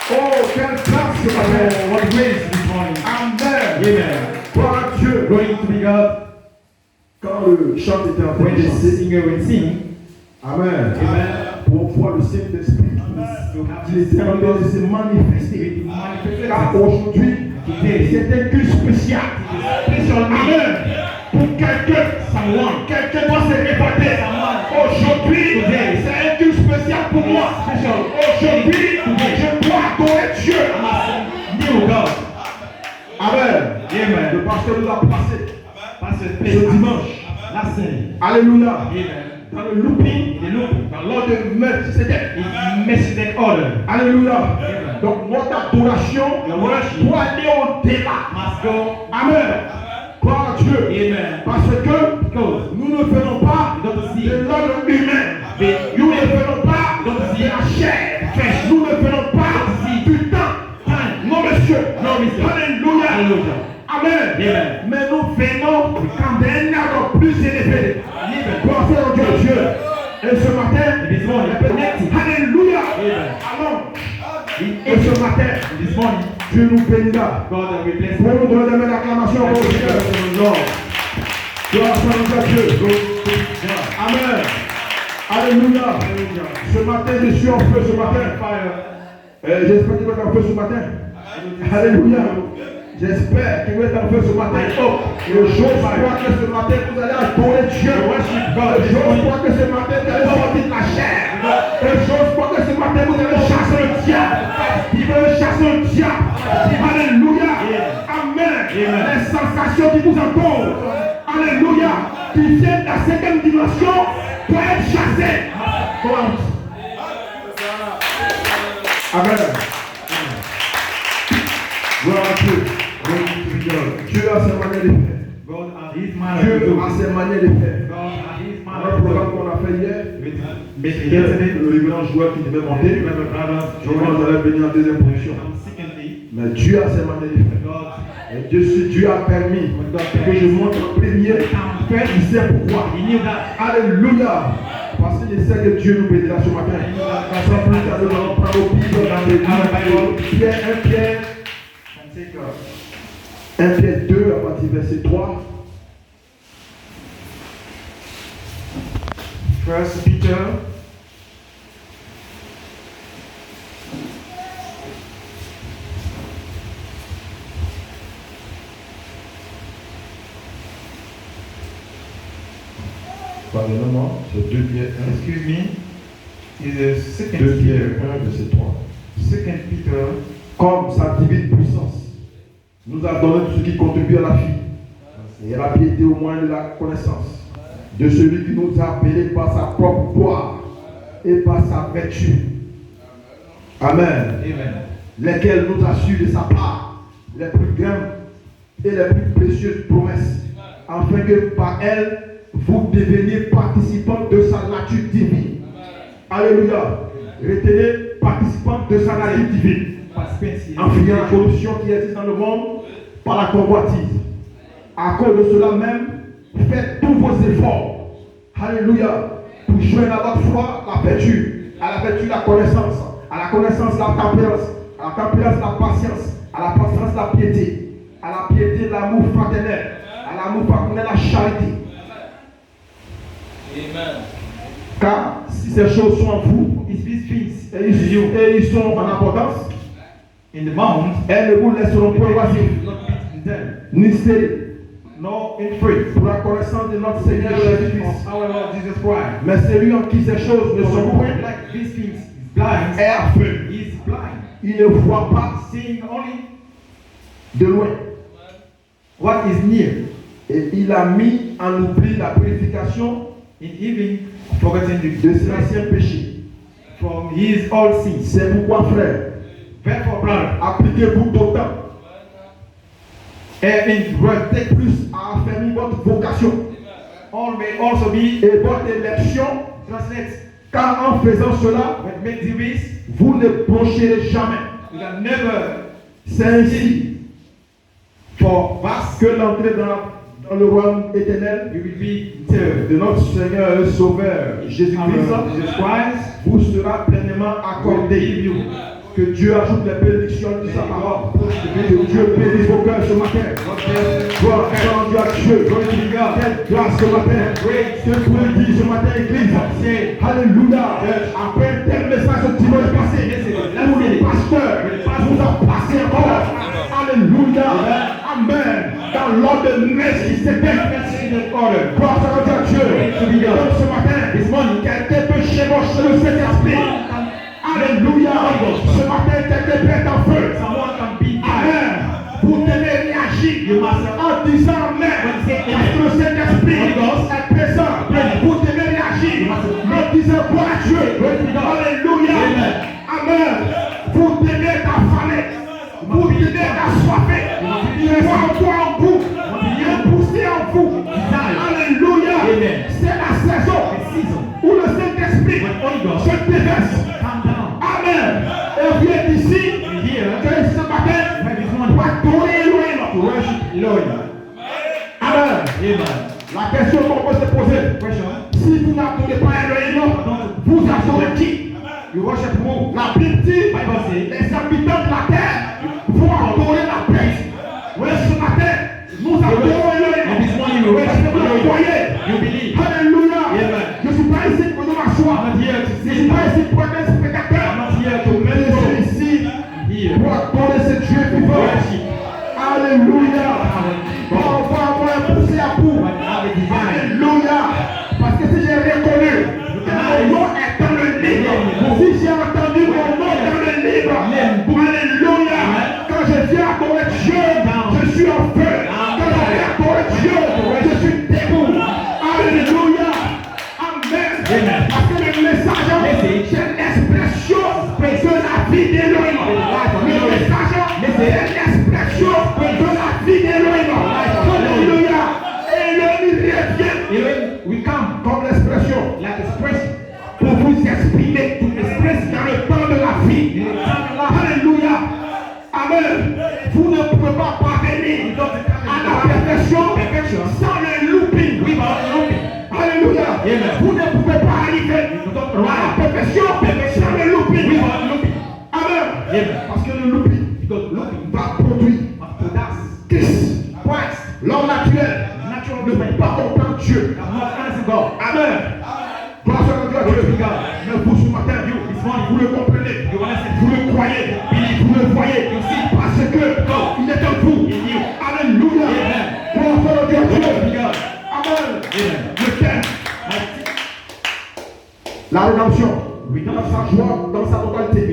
Oh, quelle grâce ce matin. Oh, what grace this morning. Amen. Amen. Gloire à Dieu. Glory to be God. Quand le chant était en train When de the chanter, singer will sing, Amen. Amen. Pour voir le Saint-Esprit qui était en train de se manifester. Car aujourd'hui, c'est un culte spécial. Amen. Pour quelqu'un, quelqu'un doit se répartir. Aujourd'hui, c'est un culte spécial pour moi. Aujourd'hui, je dois adorer Dieu. Amen. Amen. Le pasteur nous a placé ce dimanche. La scène. Alléluia. Amen. Dans le looping, dans l'ordre de Melchizedek. Melchizedek order. Alléluia. Donc notre adoration doit aller au-delà. Must go. Amen. Gloire à Dieu. Amen. Parce que nous ne venons pas de l'ordre humain. Nous ne venons pas de la chair. Nous ne venons pas du temps. Non, monsieur. Alléluia. Amen. Amen. Mais nous venons d'un ordre plus élevé. Gloire à Dieu. Et ce matin, alléluia. Allons. Et ce matin, Dieu nous bénira. God will bless Pour nous donner des acclamations au Seigneur. Gloire à Dieu. Amen. Alléluia. Ce matin, je suis en feu ce matin. J'espère qu'il va être en feu ce matin. Alléluia. J'espère qu'il va être en feu ce matin. Je crois que ce matin, vous allez adorer Dieu. Je crois que ce matin, vous allez sortir de la chair. Je crois que ce matin, vous allez chasser le diable. Il veut chasser le diable. Alléluia. Amen. Les sensations qui vous entourent. Alléluia. Qui viennent de la 5e dimension pour être chassées. Amen. Gloire à Dieu. Dieu a ses manières de faire. God and his man. Dieu a ses manières de faire. God and his man. Dans le programme qu'on a fait hier, le révérend joueur qui devait monter, je crois que j'allais venir en deuxième position. Mais Dieu a ses manières de faire. Et Dieu a permis que je monte en premier. Il sait pourquoi. Alléluia. Parce qu'il sait que Dieu nous bénira ce matin. Sans plus tarder, nous allons prendre au Bible dans les Pierre 1 Pierre 2 à partir du verset 3. First Peter. Pardonnez-moi, c'est 2 Pierre 1. Excuse me. Is the second 2 Pierre 1, verset 3. Second Peter. Comme sa divine puissance nous a donné tout ce qui contribue à la vie et à la piété au moyen de la connaissance de celui qui nous a appelés par sa propre gloire et par sa vertu. Amen. Amen. Lesquels nous assurent de sa part les plus grandes et les plus précieuses promesses, afin que par elles vous deveniez participants de sa nature divine. Alléluia. Retenez, participants de sa nature divine. En fuyant la corruption qui existe dans le monde par la convoitise. À cause de cela même, faites tous vos efforts. Alléluia. Pour joindre à votre foi la vertu. À la vertu la connaissance. À la connaissance la tempérance. À la tempérance la patience. À la patience la piété. À la piété l'amour fraternel. À l'amour fraternel la charité. Amen. Car si ces choses sont en vous, et ils sont en abondance, in the mount, elles ne vous laisseront point oisifs, ni stériles, no in free. pour la connaissance de notre Seigneur Jésus-Christ. Our Lord Jesus Christ. Mais celui en qui ces choses ne sont point Like these things is blind. est aveugle. He is blind. Il ne voit pas Seeing only de loin. what is near. Et il a mis en oubli la purification In even forgetting de ses anciens péchés. from his old sins. C'est pourquoi, frère, Therefore, brother, appliquez-vous d'autant and in verse peut-être plus à affermir votre vocation all may also be et votre élection, translated. car en faisant cela, But make the ways vous ne broncherez jamais. you can never C'est ainsi for vast que l'entrée dans le royaume éternel you will be de notre Seigneur et Sauveur Jésus-Christ Jesus Christ vous sera pleinement will accordée. give you Que Dieu ajoute les bénédictions de sa parole. Que Dieu bénisse vos cœurs ce matin. Gloire à Dieu. Quelle grâce ce matin. Que vous le dites ce matin, Église. Alléluia. Après un tel message au dimanche passé, où le pasteur vous a passé encore. Alléluia. Amen. Dans l'ordre de Melchisédek. Gloire à Dieu. Donc ce matin, quelqu'un peut chevaucher le Saint-Esprit. Alléluia. Ce matin, quelqu'un peut être en feu. Amen. Vous devez réagir en disant Amen. Parce que le Saint-Esprit est présent. Vous devez réagir en disant gloire à Dieu. Alléluia. Amen. Vous devez être affalé. Vous devez être assoiffé. Il y a en toi en vous. Il y a poussé en vous. Alléluia. C'est la saison où le Saint-Esprit se déverse. Amen. Et vient d'ici que ce matin pour adorer Elohim. Amen. La question qu'on peut se poser, si vous n'adorez pas Elohim, vous adorez qui? La Bible dit les habitants de la terre vont adorer la paix. Oui, ce matin, nous adorons Elohim. Est-ce que vous le croyez? Alléluia. Je ne suis pas ici pour donner ma foi. Je ne suis pas ici pour être un spectateur. Mais je suis ici pour adorer ce Dieu vivant. Alléluia. On va avoir un poussé à bout. Alléluia. Parce que si j'ai reconnu que mon nom est dans le livre, si j'ai entendu mon nom dans le livre, alléluia. Quand je viens adorer Dieu, je suis en feu. Quand je viens adorer Dieu, je suis debout. Alléluia. Amen. Parce que le message, c'est l'expression de la vie d'Elohim. Le message, c'est l'expression de la vie d'Elohim. Alléluia. Elohim revient. We come comme l'expression. Pour vous exprimer dans le temps de la vie. Alléluia. Amen. Vous ne pouvez pas parvenir à la perfection sans le looping. Alléluia. Vous ne pouvez pas arriver à la perfection sans le looping. Amen. Parce que le looping va produire l'homme naturel ne peut pas comprendre Dieu. Amen. Gloire à Dieu. Mais vous ce matin, vous le comprenez, vous le croyez, vous le voyez, parce que il est en vous. Alléluia. Gloire à Dieu. Amen. Le thème, la rédemption, dans sa joie, dans sa totalité.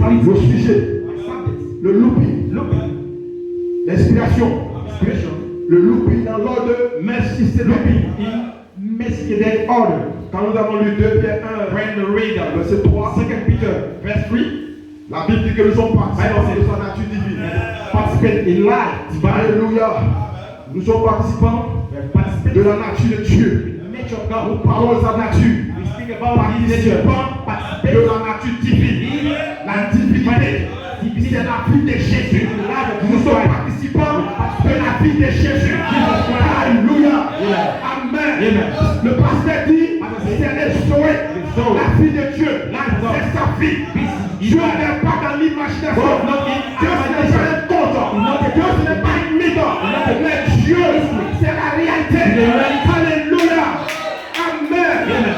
Le sujet, le looping, l'inspiration, le looping dans l'ordre de Melchisedec order. Quand nous avons lu 2 Pierre 1, verset 3, 2 Peter, verset 3, la Bible dit que nous sommes participants de sa nature divine. Alléluia. Nous sommes participants de la nature de Dieu. Nous parlons de sa nature. Participants de la nature divine. La divinité. C'est la vie de Jésus. Nous sommes participants de la vie de Jésus. Alléluia. Amen. Le pasteur dit, c'est restaurer la vie de Dieu. C'est sa vie. Dieu n'est pas dans l'imagination. Dieu n'est pas un conte. Dieu n'est pas une mythe. Mais Dieu, c'est la réalité. Alléluia. Amen.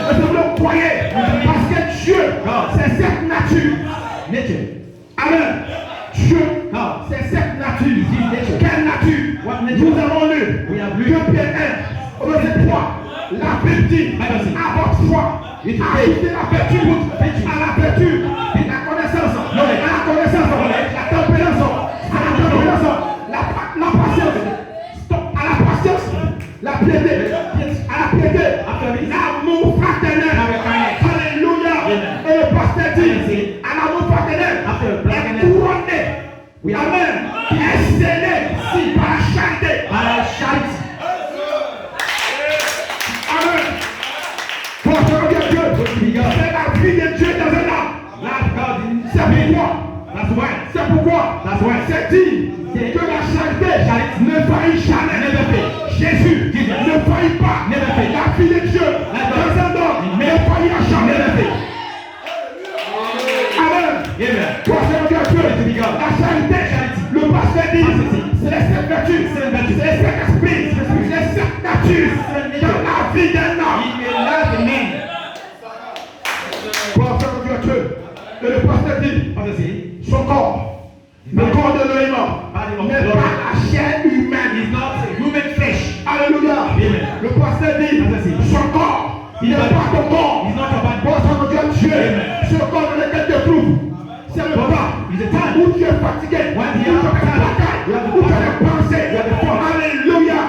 Est-ce que vous le croyez? Parce que Dieu, c'est cette nature. Amen. Dieu, c'est cette nature. Quelle nature? Nous avons lu 2 Pierre 1, verset 3. La Bible dit, à votre foi, ajoutez la vertu, à la vertu, la connaissance, à la connaissance, la tempérance, à la tempérance, la patience, à la patience, la piété, à la piété, l'amour fraternel. Alléluia. Et le pasteur dit, à l'amour fraternel, est couronné. Amen. Est scellé si par la charité. Par la charité. Amen. Pour c'est la vie de Dieu dans un homme. C'est pourquoi. C'est dit que la charité ne faillit jamais. Jésus ne faillit pas. La vie de Dieu dans un homme ne faillit jamais. Amen. Amen. Gloire à Dieu. La charité, le pasteur dit, c'est les sept vertus, c'est les sept esprits, c'est les sept natures dans la vie d'un homme. Gloire à Dieu. Et le pasteur dit, son corps, le corps de l'homme n'est pas la chair humaine. Alléluia. Le pasteur dit, son corps, il n'est pas ton corps. Gloire à Dieu. Ce corps dans lequel tu te trouves, c'est le corps où tu es fatigué, où tu as des batailles, où tu as des pensées. Alléluia.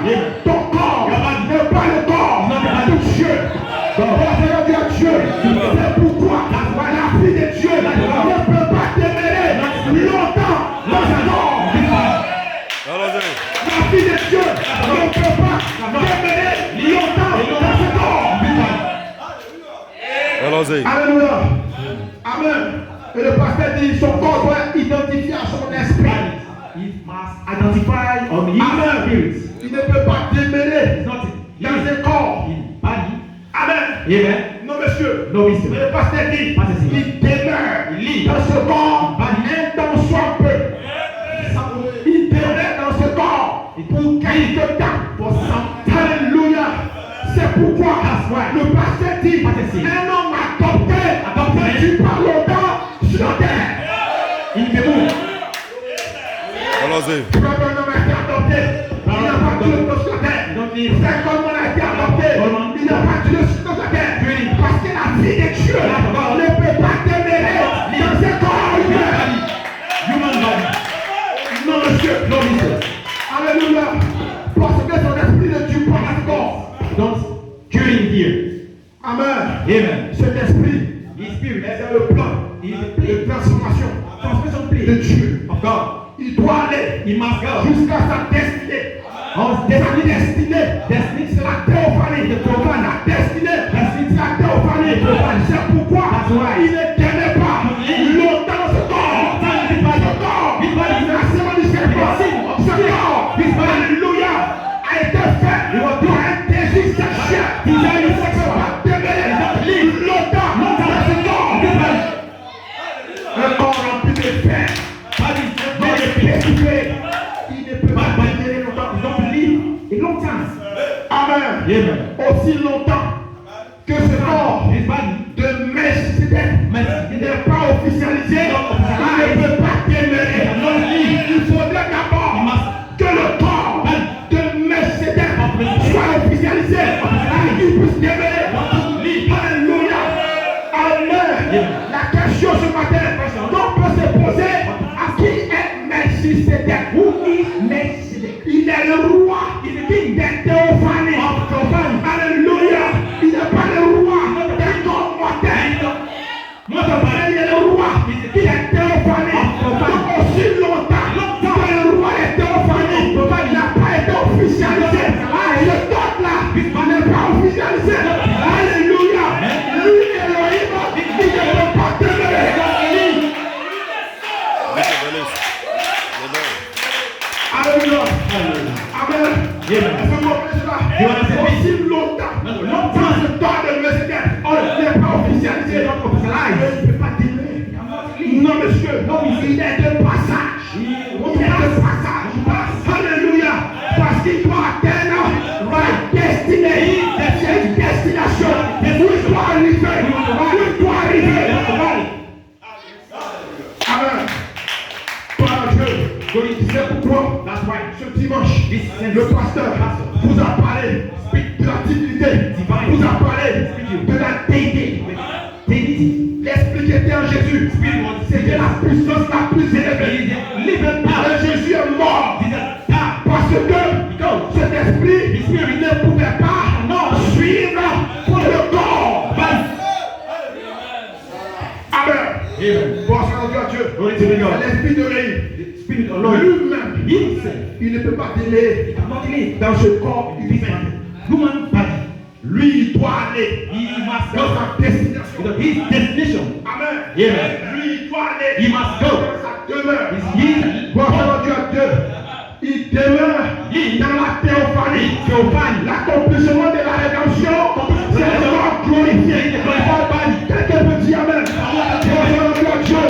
Ton corps n'est pas le corps de Dieu. Gloire à Dieu. C'est pourquoi la vie de Dieu ne peut pas demeurer longtemps dans ce corps. La vie de Dieu ne peut pas demeurer longtemps dans ce corps. Alléluia. Amen. Et le pasteur dit son corps doit identifier à son esprit. Amen. Il ne peut pas demeurer dans un corps. Amen. Non, monsieur. Mais le pasteur dit il demeure dans ce corps un temps soit peu. Il demeure dans ce corps pour quelque temps. Alléluia. C'est pourquoi le pasteur dit un homme adopté tu parles longtemps sur la terre. Il est bon. Tu vois qu'un homme a été adopté. Il n'a pas tué sur la terre. C'est comme on a été adopté. Il n'a pas tué sur la terre. Parce que la vie de Dieu ne peut pas demeurer dans ce corps humain. Non, monsieur. Alléluia. Parce que son esprit ne tue pas ce corps. Amen. Cet esprit est le plan de transformation de Dieu. Il doit aller jusqu'à sa destinée. Sa destinée, c'est la théophanie. La destinée, c'est la théophanie. C'est pourquoi il ne tenait pas longtemps ce corps. La semaine du Seigneur, ce corps, alléluia, a été fait pour un désir sexuel. Il a eu sexe longtemps dans ce corps. Un corps rempli de fer. Il ne peut pas tenir longtemps. Amen. Aussi longtemps que ce corps de Melchizedek n'est pas officialisé, il ne peut pas demeurer. Il faudrait d'abord que le corps de Melchizedek soit officialisé et qu'il puisse demeurer. Alléluia. Amen. La question ce matin qu'on peut se poser, à qui est Melchizedek? Who is Melchizedek? Il est le roi des théophanies. Alléluia. Il n'est pas le roi des corps mortels. Il est le roi des théophanies. Donc aussi longtemps que le roi des théophanies n'a pas été officialisé, le dogme là n'est pas officialisé. Alléluia. Lui Elohim, il ne peut pas demeurer. Alléluia. Amen. Est-ce que vous comprenez cela? Aussi longtemps ce temps de Melchizedek n'est pas officialisé, il ne peut pas demeurer. Non, monsieur, il est de passage. Alléluia. Parce qu'il doit atteindre la destinée. C'est une destination où il doit arriver. Amen. Gloire à Dieu. C'est pourquoi ce dimanche, le pasteur vous a parlé de la divinité, vous a parlé de la déité. L'esprit qui était en Jésus, c'était la puissance la plus élevée. Jésus est mort parce que cet esprit ne pouvait pas suivre pour le corps. Amen. Bonsoir à Dieu. L'esprit de Léhi, lui-même, il ne peut pas délayer dans ce corps humain. Lui, il doit aller dans sa destination. Amen. Lui, il doit aller dans sa demeure. Bonsoir à Dieu. Il demeure dans la théophanie. L'accomplissement de la rédemption, c'est le corps glorifié. Quelqu'un peut dire Amen. Bonsoir à Dieu. Dieu,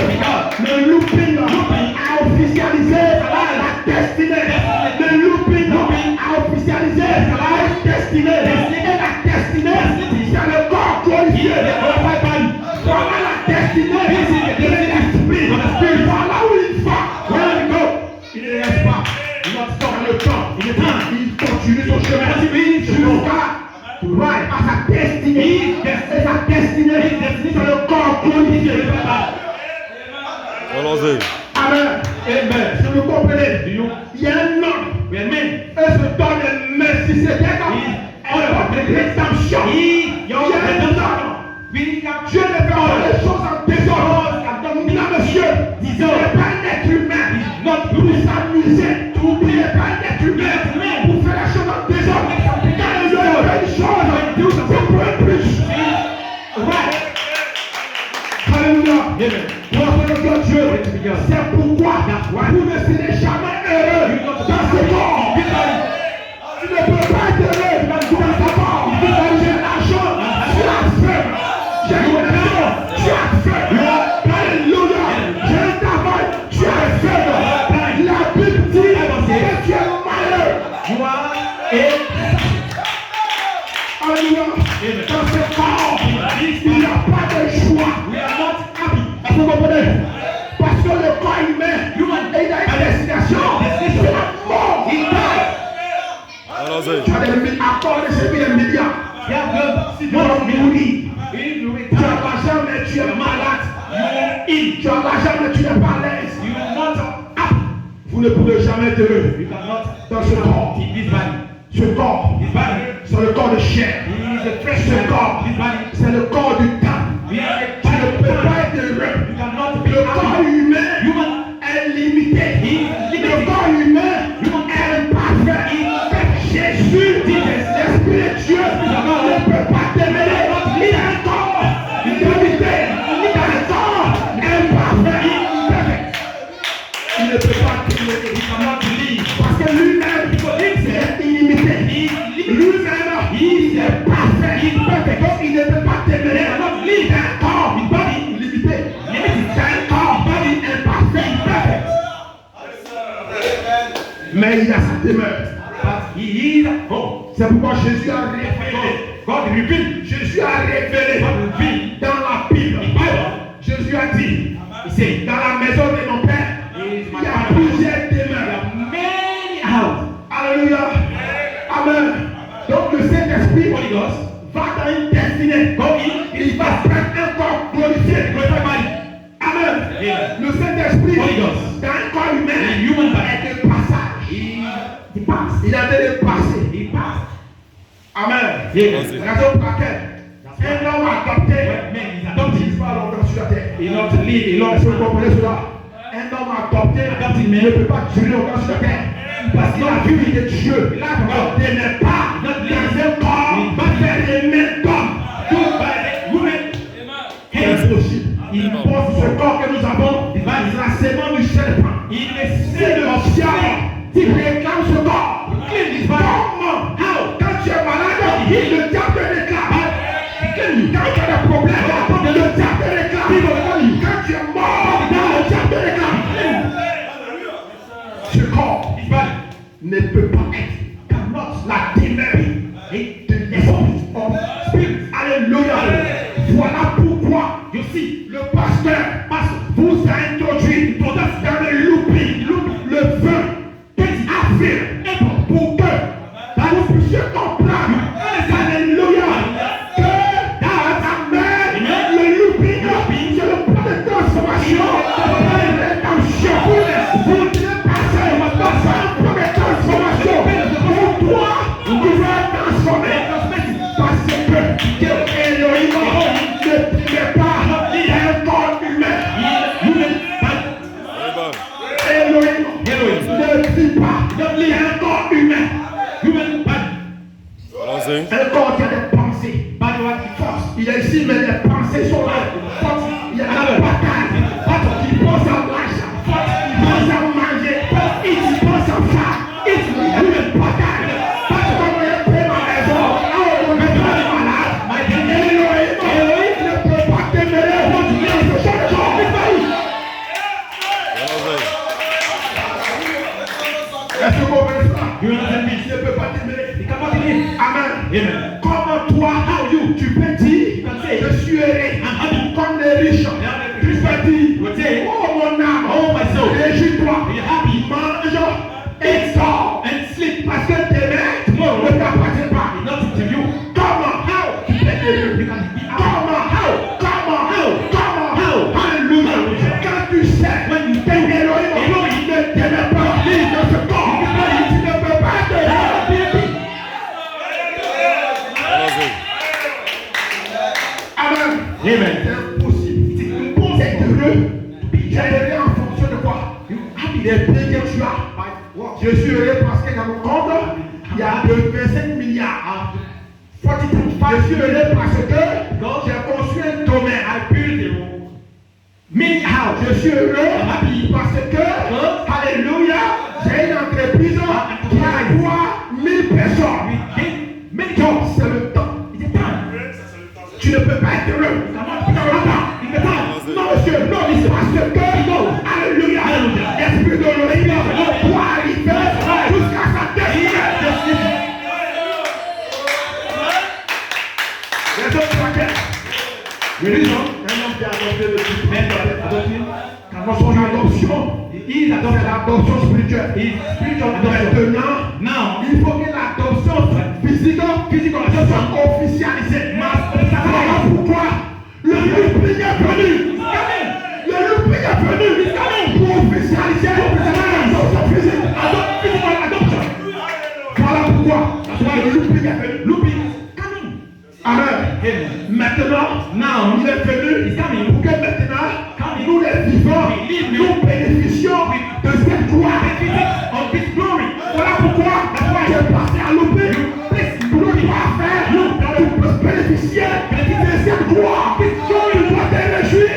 le looping a officialisé la destinée. Le looping a officialisé la destinée. Et la destinée, c'est le corps glorifié. Voilà la destinée de l'esprit. Voilà où il va. Il ne reste pas. Il va dans le temps. Il continue son chemin. Jusqu'à à sa destinée. Et sa destinée, c'est le corps glorifié. Allons-y. Amen. Amen. Si vous comprenez, il y a un homme. Et ce temps de Melchisédek, on a de rédemption. Il y a un homme. Dieu ne fait pas les choses en désordre. Mesdames, messieurs, disons, il n'est pas un être humain pour s'amuser. N'oubliez pas un être humain pour faire les choses en désordre. Quand Dieu fait une chose, c'est pour un plus. Alléluia. Dieu, c'est pourquoi vous ne serez jamais heureux dans ce corps. Tu ne peux pas être heureux dans ta mort. J'ai l'argent, tu as faim. J'ai une maison, tu as faim. Alléluia. J'ai un travail, tu as faim. La Bible dit que tu es malheureux. Alléluia. Dans ce corps, il n'y a pas de choix. Vous comprenez? Parce que le corps humain, il a une destination. C'est la mort. Il meurt. Allons-y. Tu as des accords de servir les médias. Si tu vas mourir, tu as l'argent mais tu es malade. Tu as l'argent mais tu n'es pas à l'aise. Vous ne pourrez jamais être heureux dans ce corps. Ce corps, c'est le corps de chair. Ce corps, c'est le corps du temps. Tu ne peux pas être heureux. Le corps humain est limité. Le corps humain est imparfait. Jésus, l'Esprit de Dieu, ne peut pas t'aimer. Il a un corps limité. Il a un corps imparfait. Il ne peut pas t'aimer. Parce que lui-même, c'est illimité. Lui-même, il est parfait. Donc il ne peut pas t'aimer. Il a un corps limité. Il a un corps imparfait. Mais il a sa demeure. C'est pourquoi Jésus a révélé. Jésus a révélé dans la Bible. Jésus a dit, dans la maison de mon Père, il y a plusieurs demeures. Alléluia. Amen. Donc le Saint-Esprit va dans une destinée. Il va prendre un corps glorifié. Amen. Le Saint-Esprit dans un corps humain est de passage. Il passe. Il a de passer. Il passe. Amen. Raison pour laquelle un homme adopté, donc il va longtemps sur la terre. Il vous comprenez cela? Un homme adopté ne peut pas durer longtemps sur la terre. Parce qu'il a vu de Dieu. Il n'est pas dans un corps faire les mêmes d'hommes. Impossible. Il pose ce corps que nous avons, la sémence du serpent. C'est le diable qui réclame ce corps. Comment? Quand tu es malade, le diable te réclame. Quand tu as des problèmes, le diable te réclame. Quand tu es mort, le diable te réclame. Ce corps ne peut pas être la demeure de l'esprit. Alléluia. Voilà pourquoi le pasteur vous a introduit dans le looping, le 20 avril, pour que vous puissiez comprendre. Alléluia. Que le looping, c'est le plan de transformation. Vous devez passer un plan de transformation. Pour toi, vous devez être transformé. Parce que Elohim ne prie pas un corps humain. Elohim ne prie pas un corps humain. Allons-y. Un corps qui a des pensées. Il est ici, mais les pensées sont là. Il y a la bataille qui pense des biens que tu as. Je suis heureux parce que dans mon compte, il y a 25 milliards. Je suis heureux parce que j'ai construit un domaine. Je suis heureux parce que, alléluia, j'ai une entreprise qui emploie 1000 personnes. Donc, c'est le temps. Tu ne peux pas être heureux. Non, monsieur, non, il se passe que, alléluia, l'esprit de l'oreille doit arriver jusqu'à sa destinée. Les autres paquets. Un homme qui a adopté le quand son adoption, c'est l'adoption spirituelle. Maintenant, il faut que l'adoption physique soit officialisée. Voilà pourquoi le louping est venu. Le louping est venu pour officialiser l'adoption physique. Voilà pourquoi le louping est venu. Amen. Maintenant, il est venu pour que maintenant, nous les vivants, nous bénéficions de cette gloire. Voilà pourquoi j'ai passé à l'oubli pour nous faire, pour bénéficier de cette gloire. Tu dois te réjouir,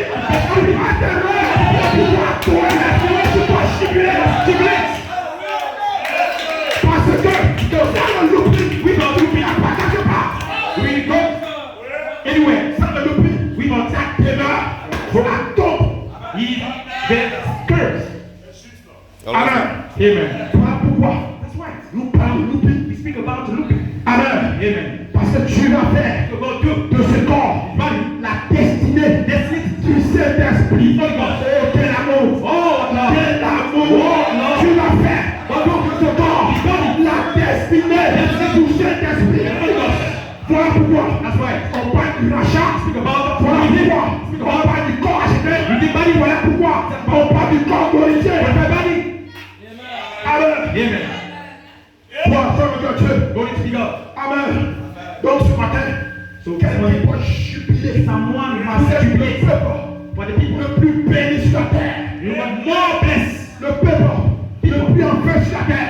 tu dois te réjouir, tu dois stimuler. Parce que dans l'oubli, oui, dans l'oubli, il n'y a pas quelque part. Oui, anyway, sans le louper, we must attack demeure pour la tombe. Il est curse. Amen. Voilà pourquoi nous parlons de louper. We speak about looping. Amen. Parce que tu vas faire de ce corps la destinée du Saint-Esprit. Oh, quel amour. Quel amour. Tu vas faire de ce corps la destinée du Saint-Esprit. Voilà pourquoi on parle du rachat. Voilà pourquoi on parle du corps acheté. Voilà pourquoi on parle du corps glorifié. Amen. Voilà, Dieu. Amen. Donc ce matin, quelqu'un peut jubiler. Vous êtes le peuple le plus béni sur la terre. Le peuple le plus en paix sur la terre.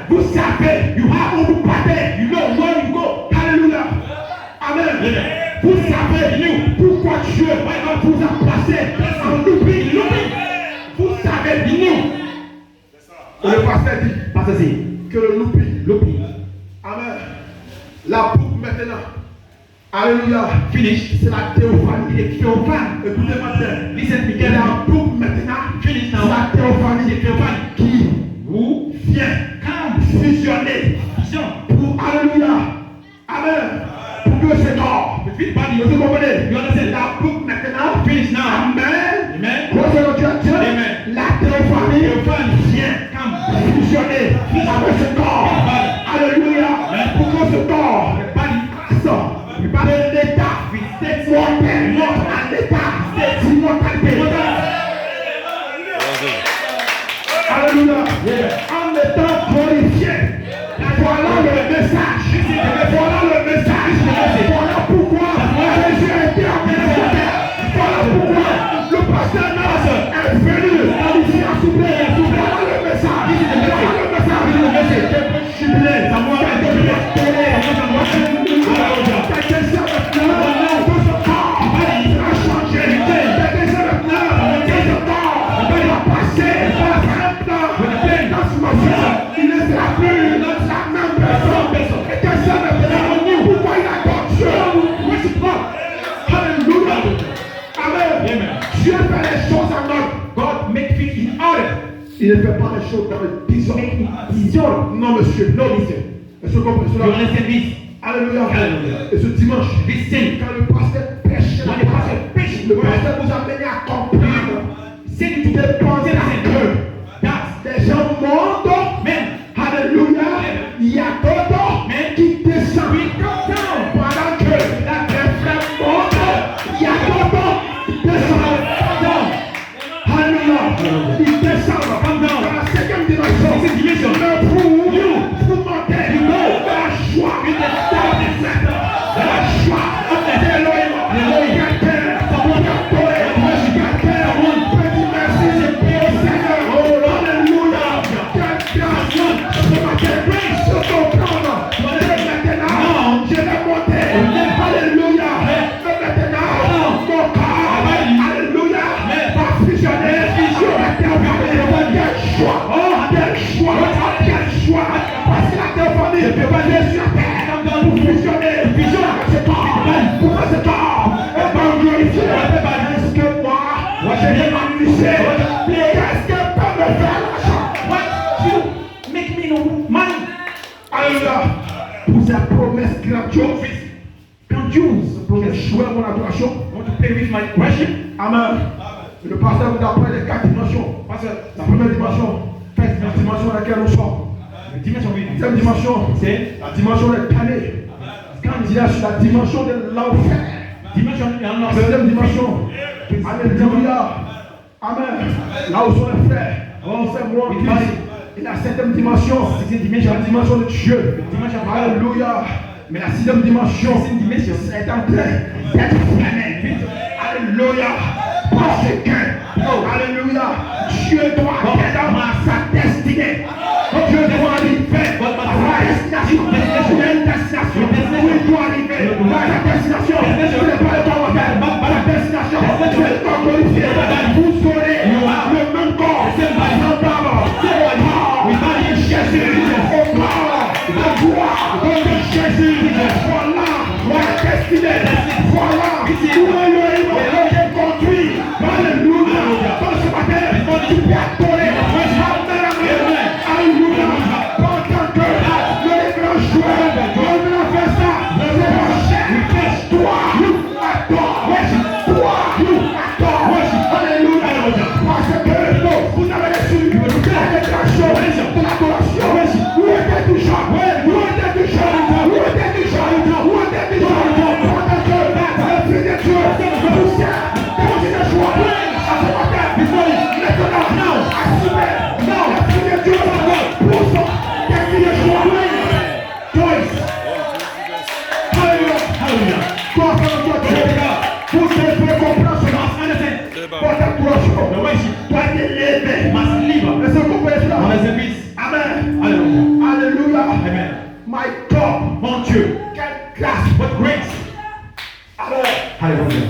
Vous savez, you have où vous partez. You know where you go. Alléluia. Amen. Vous savez pourquoi Dieu vous a placé en louping. Vous savez, le pasteur dit que le louping. Amen. La boucle maintenant. Alléluia. Finish. C'est la théophanie. Écoutez-moi bien. La boucle maintenant. Finish. C'est la théophanie. Qui vous vient fusionner. Pour alléluia. Amen. Pour que ce corps. Vous comprenez? La boucle maintenant. Finish now. Amen. La théophanie vient fusionner avec ce corps. Alléluia. Pour que ce corps de l'état mortel à l'état d'immortalité. Alléluia. En étant glorifié. Voilà le message. Voilà pourquoi Jésus a été amené sur terre. Voilà pourquoi le pasteur Nas est venu ici à souffler. Voilà le message. Dieu fait les choses en ordre. God make things in order. Il ne fait pas les choses dans le désordre. Non, monsieur. Non, monsieur. Est-ce que vous comprenez cela? Alléluia. Et ce dimanche, quand le pasteur prêche, le pasteur vous a amené à comprendre. C'est du dépenser la gueule. Des gens montent. Alléluia. Il y a d'autres qui descendent. Pendant que la frère monte, il y a d'autres qui descendent. Alléluia. Ils descendent. Dans la cinquième dimension. Mais pour vous montez. La joie. La joie. Elohim. m'amuser? Qu'est-ce que peut me faire l'argent? What you make me no money? Alléluia. Pour sa promesse grandiose. Confused. J'ai joué mon adoration. I want to play with my worship. Amen. Et le pasteur vous apprend les 4 dimensions. La première dimension, la dimension dans laquelle nous sommes. The dimension we Deuxième dimension, c'est la dimension des canets. Quand il y a sur la dimension de l'enfer. dimension La deuxième dimension. Alléluia. Amen. Là où sont les frères. On sait moi qui. Et la septième dimension, c'est la dimension de Dieu. Alléluia. Mais la sixième dimension, c'est en train d'être freinée. Alléluia. Parce que, alléluia, Dieu doit atteindre sa destinée. Dieu doit arriver à la destination. Il doit arriver à la destination. Ce n'est pas le temps de faire, mais la destination. Dieu doit glorifier. Vous serez le même corps. Jésus, au corps, la gloire de Jésus. Voilà la destinée. Voilà où le conduit. Alléluia. Dans ce matin, tu peux adorer. Alléluia. Pendant que le grand joueur, on a fait ça. Toi, alléluia. Parce que vous avez reçu les grandes choses de l'adoration. Où était tout ça? Où était tout ça? Où était tout ça? Où était tout ça? Pendant que le Dieu poussait, continue à jouer. À ce matin, maintenant, assumez. Le Dieu pousse, continue à jouer. Joyce. Alléluia. Toi, pour te faire comprendre ce pour ta cloche, toi t'es levé. Est-ce que vous pouvez cela? Amen. Alléluia. Amen. My God. Mon Dieu. Quelle grâce. What grace. Amen. Hallelujah.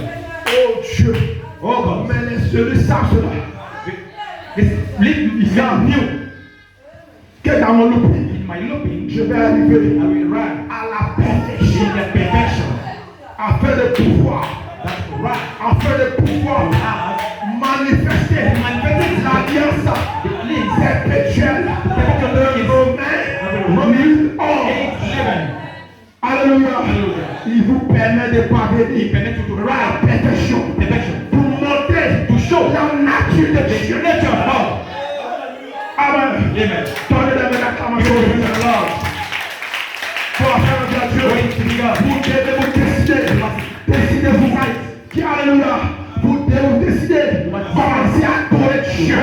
Oh Dieu. Oh God. Mais les celui savent cela. This lead is not new. Que dans mon looping, In my looping, je vais arriver I will run à la perfection. in the perfection. Afin de pouvoir. That's right. Afin de pouvoir manifester l'alliance perpétuelle de Romains 11. Alléluia. Il vous permet de parvenir à la perfection pour montrer la nature de Dieu. Amen. Donnez la même acclamation de Dieu. Pour la femme de Dieu, vous devez vous décider. Décidez-vous. Alléluia. Vous devez vous décider. Commencez à adorer Dieu.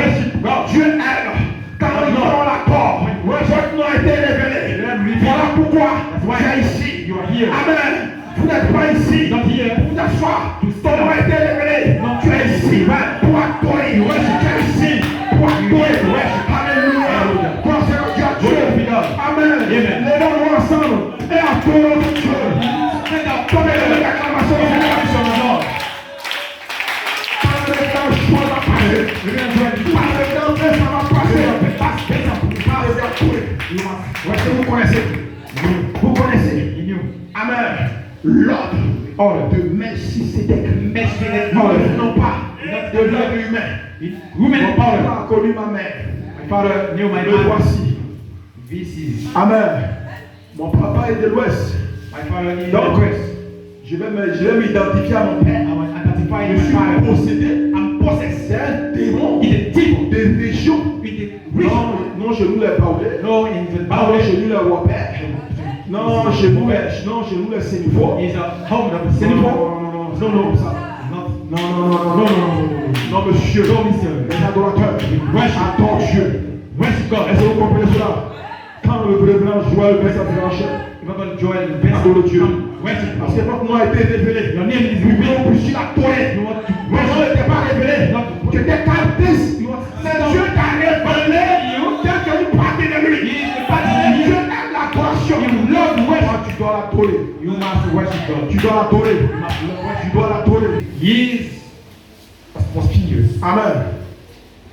Dieu aime. Quand nous avons l'accord, votre nom a été révélé. Voilà pourquoi vous êtes ici. Amen. Vous n'êtes pas ici pour vous asseoir. Ton nom a été révélé. Tu es ici pour adorer. Tu es ici pour adorer. Alléluia. Gloire à Dieu. Amen. Levons-nous ensemble et adorons Dieu. Donnez-le l'acclamation de Dieu. Vous connaissez. Amen. L'ordre de Melchisédek. Non pas de l'ordre humain. Mon père a connu ma mère. Le voici. Amen. Mon papa est de l'ouest. Donc, je vais m'identifier à mon père. Je suis possédé. C'est un démon de région. Non, je nous l'ai parlé. Non, je nous l'ai repère. Non, je nous l'ai Sénéfort. Sénéfort. Non, monsieur. Les adorateurs. Adore Dieu. Est-ce que vous comprenez cela? Quand le vrai blanc Joël baisse sa blancheur, adore Dieu. Parce que votre nom a été révélé. Vous puissiez l'adorer. Votre nom n'était pas révélé. Tu étais captif. C'est Dieu qui a révélé. Tel que vous partez de lui. Dieu aime l'adoration. Tu dois l'adorer. Tu dois l'adorer. Tu dois l'adorer. Amen.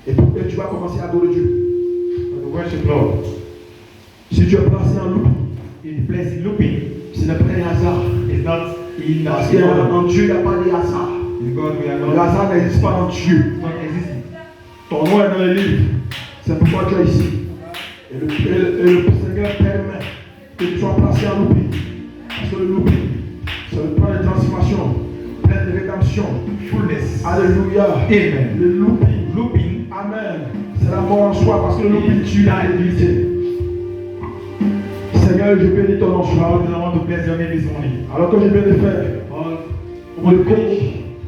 Et tu vas commencer à adorer Dieu. Si tu es placé en looping, ce n'est pas un hasard. Parce qu'en Dieu, il n'y a pas de hasard. Le hasard n'existe pas en Dieu. Ton nom est dans les livres. C'est pourquoi tu es ici. Et le Seigneur permet que tu sois placé en looping. Parce que le looping, c'est le plan de transformation, plein de rédemption. Fullness. Alléluia. Amen. Le looping. Looping. Amen. C'est la mort en soi parce que le looping tue la débilité. Seigneur, je bénis ton nom ce soir. Lord, I want to bless your name this morning. Alors que je viens de faire Lord, le coach,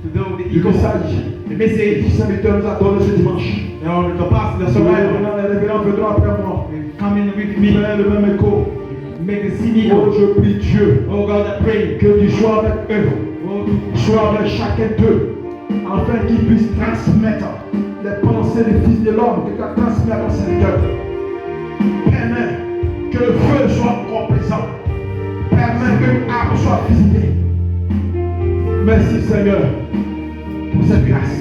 to do the le eagle. message, The message. le serviteur nous a donné ce dimanche. Now, the pastor, the Cela est survivor, maintenant, les révérends viendront après moi. come in with me. Faire le même écho. Make the CD Oh, go. je prie Dieu Oh God, I pray. que tu sois avec eux, Oh, sois avec chacun d'eux, afin qu'ils puissent transmettre les pensées des fils de l'homme, que tu as transmis à ton Seigneur. Permets que le feu soit encore présent. Permets que l'arbre soit visité. Merci Seigneur pour cette grâce.